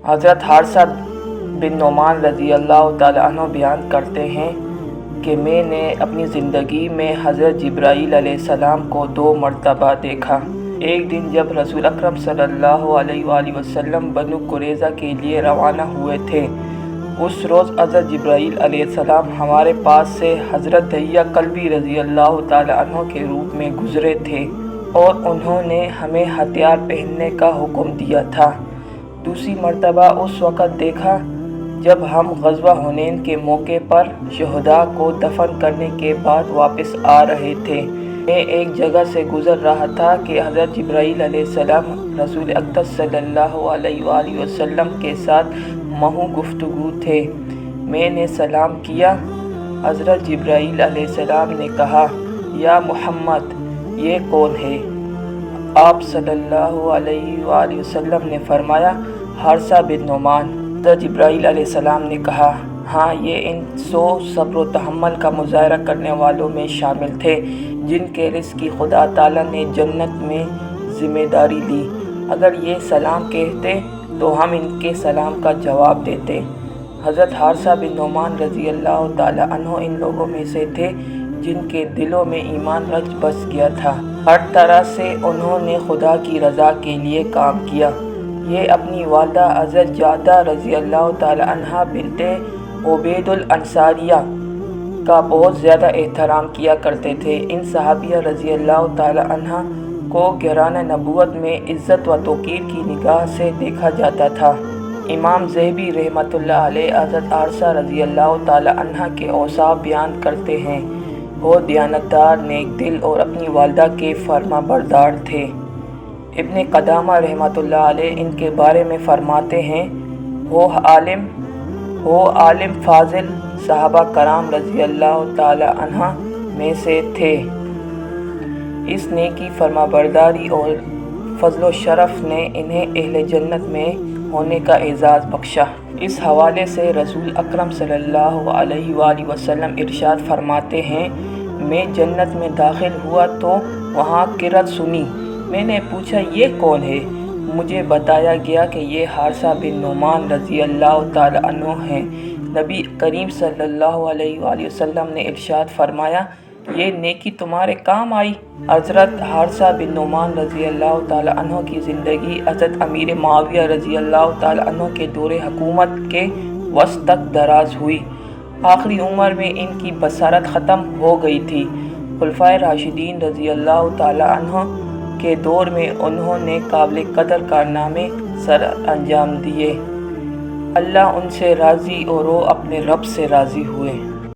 حضرت حارثہ بن نعمان رضی اللہ تعالیٰ عنہ بیان کرتے ہیں کہ میں نے اپنی زندگی میں حضرت جبرائیل علیہ السلام کو 2 مرتبہ دیکھا۔ ایک دن جب رسول اکرم صلی اللہ علیہ وآلہ وسلم بنو قریظہ کے لیے روانہ ہوئے تھے، اس روز حضرت جبرائیل علیہ السلام ہمارے پاس سے حضرت دحیہ کلبی رضی اللہ تعالیٰ عنہ کے روپ میں گزرے تھے اور انہوں نے ہمیں ہتھیار پہننے کا حکم دیا تھا۔ دوسری مرتبہ اس وقت دیکھا جب ہم غزوہ حنین کے موقع پر شہداء کو دفن کرنے کے بعد واپس آ رہے تھے۔ میں ایک جگہ سے گزر رہا تھا کہ حضرت جبرائیل علیہ السلام رسول اقدس صلی اللہ علیہ وآلہ وسلم کے ساتھ محو گفتگو تھے۔ میں نے سلام کیا۔ حضرت جبرائیل علیہ السلام نے کہا، یا محمد، یہ کون ہے؟ آپ صلی اللہ علیہ وآلہ وسلم نے فرمایا، حارثہ بن نعمان۔ حضرت جبرائیل علیہ السلام نے کہا، ہاں، یہ ان 100 صبر و تحمل کا مظاہرہ کرنے والوں میں شامل تھے جن کے رزق کی خدا تعالیٰ نے جنت میں ذمہ داری لی۔ اگر یہ سلام کہتے تو ہم ان کے سلام کا جواب دیتے۔ حضرت حارثہ بن نعمان رضی اللہ تعالیٰ عنہ ان لوگوں میں سے تھے جن کے دلوں میں ایمان رچ بس گیا تھا۔ ہر طرح سے انہوں نے خدا کی رضا کے لیے کام کیا۔ یہ اپنی والدہ حضرت جعدہ رضی اللہ تعالیٰ عنہا بنت عبید الانصاریہ کا بہت زیادہ احترام کیا کرتے تھے۔ ان صحابیہ رضی اللہ تعالیٰ عنہا کو گھرانہ نبوت میں عزت و توقیر کی نگاہ سے دیکھا جاتا تھا۔ امام ذہبی رحمۃ اللہ علیہ حضرت حارثہ رضی اللہ تعالیٰ عنہ کے اوصاف بیان کرتے ہیں۔ وہ دیانتدار، نیک دل اور اپنی والدہ کے فرما بردار تھے۔ ابن قدامہ رحمۃ اللہ علیہ ان کے بارے میں فرماتے ہیں، وہ عالم فاضل صحابہ کرام رضی اللہ تعالی عنہ میں سے تھے۔ اس نیکی، فرما برداری اور فضل و شرف نے انہیں اہل جنت میں ہونے کا اعزاز بخشا۔ اس حوالے سے رسول اکرم صلی اللہ علیہ وآلہ وسلم ارشاد فرماتے ہیں، میں جنت میں داخل ہوا تو وہاں قرأت سنی۔ میں نے پوچھا، یہ کون ہے؟ مجھے بتایا گیا کہ یہ حارثہ بن نعمان رضی اللہ تعالی عنہ ہیں۔ نبی کریم صلی اللہ علیہ وآلہ وسلم نے ارشاد فرمایا، یہ نیکی تمہارے کام آئی۔ حضرت حارثہ بن نعمان رضی اللہ تعالی عنہ کی زندگی حضرت امیر معاویہ رضی اللہ تعالی عنہ کے دور حکومت کے وسط تک دراز ہوئی۔ آخری عمر میں ان کی بصارت ختم ہو گئی تھی۔ خلفائے راشدین رضی اللہ تعالی عنہ کے دور میں انہوں نے قابل قدر کارنامے سر انجام دیے۔ اللہ ان سے راضی اور وہ اپنے رب سے راضی ہوئے۔